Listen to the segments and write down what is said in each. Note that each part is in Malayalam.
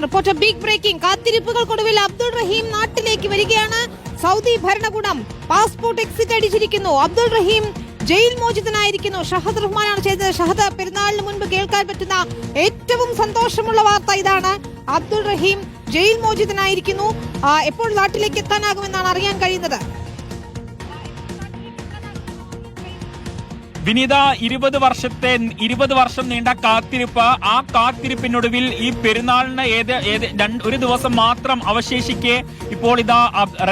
Reporter big breaking. കാത്തിരിപ്പുകൾക്കൊടുവിൽ അബ്ദുൾ റഹീം നാട്ടിലേക്ക് വരികയാണ്. സൗദി ഭരണകൂടം പാസ്പോർട്ട് എക്സിറ്റ് അടിച്ചിരിക്കുന്നു. അബ്ദുൾ റഹീം ജയിൽ മോചിതനായിരിക്കുന്നു. ഷഹദ് റഹ്മാനാണ് ചെയ്തത്. ഷഹദ്, പെരുന്നാളിന് മുൻപ് കേൾക്കാൻ പറ്റുന്ന ഏറ്റവും സന്തോഷമുള്ള വാർത്ത ഇതാണ്. അബ്ദുൾ റഹീം ജയിൽ മോചിതനായിരിക്കുന്നു. എപ്പോൾ നാട്ടിലേക്ക് എത്താനാകുമെന്നാണ് അറിയാൻ കഴിയുന്നത്. വിനീത, 20 വർഷം നീണ്ട കാത്തിരിപ്പ്, ആ കാത്തിരിപ്പിനൊടുവിൽ ഈ പെരുന്നാളിന് ഒരു ദിവസം മാത്രം അവശേഷിക്കെ ഇപ്പോൾ ഇതാ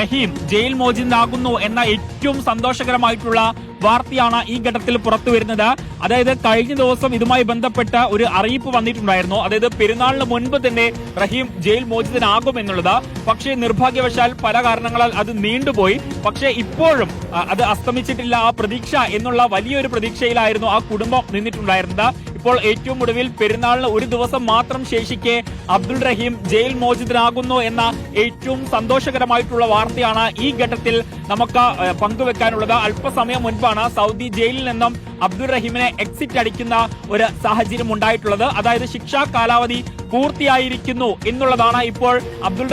റഹീം ജയിൽ മോചിതനാകുന്നു എന്ന ഏറ്റവും സന്തോഷകരമായിട്ടുള്ള വാർത്തയാണ് ഈ ഘട്ടത്തിൽ പുറത്തു വരുന്നത്. അതായത് കഴിഞ്ഞ ദിവസം ഇതുമായി ബന്ധപ്പെട്ട ഒരു അറിയിപ്പ് വന്നിട്ടുണ്ടായിരുന്നു. അതായത് പെരുന്നാളിന് മുൻപ് തന്നെ റഹീം ജയിൽ മോചിതനാകുമെന്നുള്ളത്. പക്ഷേ നിർഭാഗ്യവശാൽ പല കാരണങ്ങളാൽ അത് നീണ്ടുപോയി. പക്ഷേ ഇപ്പോഴും അത് അസ്തമിച്ചിട്ടില്ല ആ പ്രതീക്ഷ എന്നുള്ള വലിയൊരു പ്രതീക്ഷയിലായിരുന്നു ആ കുടുംബം നിന്നിട്ടുണ്ടായിരുന്നത്. ഇപ്പോൾ ഏറ്റവും ഒടുവിൽ പെരുന്നാളിന് ഒരു ദിവസം മാത്രം ശേഷിക്കെ അബ്ദുൾ റഹീം ജയിൽ മോചിതനാകുന്നു എന്ന ഏറ്റവും സന്തോഷകരമായിട്ടുള്ള വാർത്തയാണ് ഈ ഘട്ടത്തിൽ നമുക്ക് പങ്കുവെക്കാനുള്ളത്. അല്പസമയം മുൻപാണ് സൗദി ജയിലിൽ നിന്നും അബ്ദുൾ റഹീമിനെ എക്സിറ്റ് അടിക്കുന്ന ഒരു സാഹചര്യം ഉണ്ടായിട്ടുള്ളത്. അതായത് ശിക്ഷാ കാലാവധി പൂർത്തിയായിരിക്കുന്നു എന്നുള്ളതാണ് ഇപ്പോൾ അബ്ദുൾ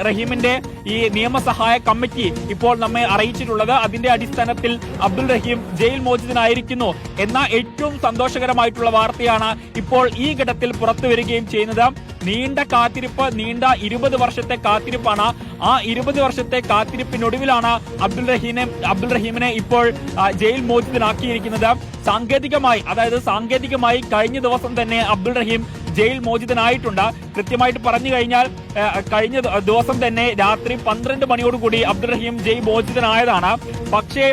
റഹീമിന്റെ ഈ നിയമസഹായ കമ്മിറ്റി ഇപ്പോൾ നമ്മെ അറിയിച്ചിട്ടുള്ളത്. അതിന്റെ അടിസ്ഥാനത്തിൽ അബ്ദുൾ റഹീം ജയിൽ മോചിതനായിരിക്കുന്നു എന്ന ഏറ്റവും സന്തോഷകരമായിട്ടുള്ള വാർത്തയാണ് ഇപ്പോൾ ഈ ഘട്ടത്തിൽ പുറത്തു വരികയും ചെയ്യുന്നത്. നീണ്ട കാത്തിരിപ്പ്, നീണ്ട 20 വർഷത്തെ കാത്തിരിപ്പാണ്. ആ 20 വർഷത്തെ കാത്തിരിപ്പിനൊടുവിലാണ് അബ്ദുൾ റഹീമിനെ ഇപ്പോൾ ജയിൽ മോചിതനാക്കിയിരിക്കുന്നത്. സാങ്കേതികമായി കഴിഞ്ഞ ദിവസം തന്നെ അബ്ദുൾ റഹീം ജയിൽ മോചിതനായിട്ടുണ്ട്. കൃത്യമായിട്ട് പറഞ്ഞു കഴിഞ്ഞാൽ കഴിഞ്ഞ ദിവസം തന്നെ രാത്രി 12 മണിയോടുകൂടി അബ്ദുൾ റഹീം ജയിൽ മോചിതനായതാണ്. പക്ഷേ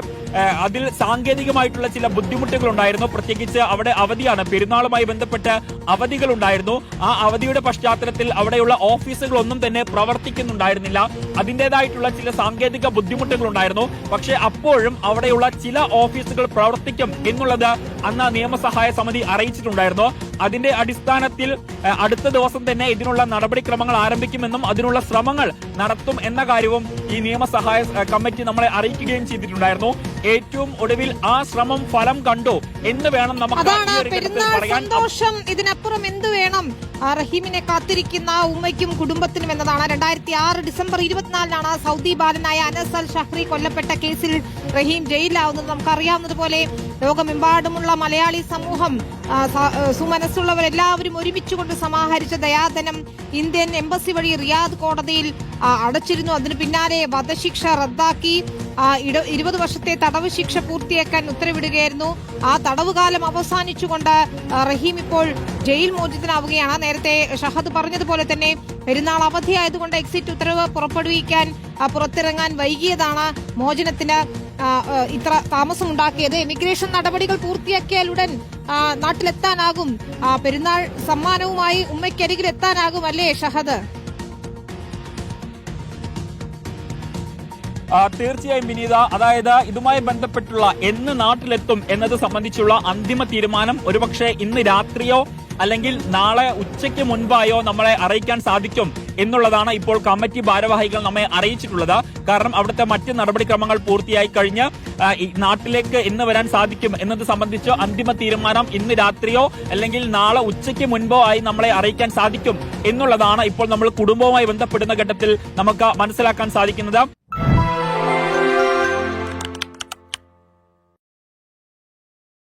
അതിൽ സാങ്കേതികമായിട്ടുള്ള ചില ബുദ്ധിമുട്ടുകൾ ഉണ്ടായിരുന്നു. പ്രത്യേകിച്ച് അവിടെ അവധിയാണ്, പെരുന്നാളുമായി ബന്ധപ്പെട്ട് അവധികൾ ഉണ്ടായിരുന്നു. ആ അവധിയുടെ പശ്ചാത്തലത്തിൽ അവിടെയുള്ള ഓഫീസുകളൊന്നും തന്നെ പ്രവർത്തിക്കുന്നുണ്ടായിരുന്നില്ല. അതിൻ്റെതായിട്ടുള്ള ചില സാങ്കേതിക ബുദ്ധിമുട്ടുകൾ ഉണ്ടായിരുന്നു. പക്ഷേ അപ്പോഴും അവിടെയുള്ള ചില ഓഫീസുകൾ പ്രവർത്തിക്കും എന്നുള്ളത് അന്ന് നിയമസഹായ സമിതി അറിയിച്ചിട്ടുണ്ടായിരുന്നു. അതിന്റെ അടിസ്ഥാനത്തിൽ അടുത്ത ദിവസം തന്നെ ഇതിനുള്ള നടപടിക്രമങ്ങൾ ആരംഭിക്കുമെന്നും അതിനുള്ള ശ്രമങ്ങൾ നടത്തും എന്ന കാര്യവും ഈ നിയമസഹായ കമ്മിറ്റി നമ്മളെ അറിയിക്കുകയും ചെയ്തിട്ടുണ്ടായിരുന്നു. ഏറ്റവും ഒടുവിൽ ആ ശ്രമം ഫലം കണ്ടു എന്ന് വേണം നമുക്ക് പറയാൻ. സന്തോഷം, ഇതിനപ്പുറം എന്ത് വേണം റഹീമിനെ കാത്തിരിക്കുന്ന ഉമ്മയ്ക്കും കുടുംബത്തിനും എന്നതാണ്. 2006 ഡിസംബർ 24 സൗദി ബാലനായ അനസ് അൽ ഷഹ്രി കൊല്ലപ്പെട്ട കേസിൽ റഹീം ജയിലിലാവുന്നത് നമുക്കറിയാവുന്നതുപോലെ. ലോകമെമ്പാടുമുള്ള മലയാളി സമൂഹം, സുമനസ്സുള്ളവരെല്ലാവരും ഒരുമിച്ചുകൊണ്ട് സമാഹരിച്ച ദയാധനം ഇന്ത്യൻ എംബസി വഴി റിയാദ് കോടതിയിൽ അടച്ചിരുന്നു. അതിന് പിന്നാലെ വധശിക്ഷ റദ്ദാക്കി 20 വർഷത്തെ തടവ് ശിക്ഷ പൂർത്തിയാക്കാൻ ഉത്തരവിടുകയായിരുന്നു. ആ തടവുകാലം അവസാനിച്ചുകൊണ്ട് റഹീം ഇപ്പോൾ ജയിൽ മോചിതനാവുകയാണ്. നേരത്തെ ഷഹദ് പറഞ്ഞതുപോലെ തന്നെ പെരുന്നാൾ അവധിയായതുകൊണ്ട് എക്സിറ്റ് ഉത്തരവ് പുറത്തിറങ്ങാൻ വൈകിയതാണ് മോചനത്തിന് ഇത്ര താമസമുണ്ടാക്കിയത്. എമിഗ്രേഷൻ നടപടികൾ പൂർത്തിയാക്കിയാൽ ഉടൻ നാട്ടിലെത്താനാകും. പെരുന്നാൾ സമ്മാനവുമായി ഉമ്മയ്ക്കരികിൽ എത്താനാകും, അല്ലേ ഷഹദ്? തീർച്ചയായും വിനീത, അതായത് ഇതുമായി ബന്ധപ്പെട്ടുള്ള എന്ന് നാട്ടിലെത്തും എന്നത് സംബന്ധിച്ചുള്ള അന്തിമ തീരുമാനം ഒരുപക്ഷെ ഇന്ന് രാത്രിയോ അല്ലെങ്കിൽ നാളെ ഉച്ചയ്ക്ക് മുൻപായോ നമ്മളെ അറിയിക്കാൻ സാധിക്കും എന്നുള്ളതാണ് ഇപ്പോൾ കമ്മിറ്റി ഭാരവാഹികൾ നമ്മെ അറിയിച്ചിട്ടുള്ളത്. കാരണം അവിടുത്തെ മറ്റ് നടപടിക്രമങ്ങൾ പൂർത്തിയായി കഴിഞ്ഞ് നാട്ടിലേക്ക് എന്ന് വരാൻ സാധിക്കും എന്നത് സംബന്ധിച്ച് അന്തിമ തീരുമാനം ഇന്ന് രാത്രിയോ അല്ലെങ്കിൽ നാളെ ഉച്ചയ്ക്ക് മുൻപോ ആയി നമ്മളെ അറിയിക്കാൻ സാധിക്കും എന്നുള്ളതാണ് ഇപ്പോൾ നമ്മൾ കുടുംബവുമായി ബന്ധപ്പെടുന്ന ഘട്ടത്തിൽ നമുക്ക് മനസ്സിലാക്കാൻ സാധിക്കുന്നത്.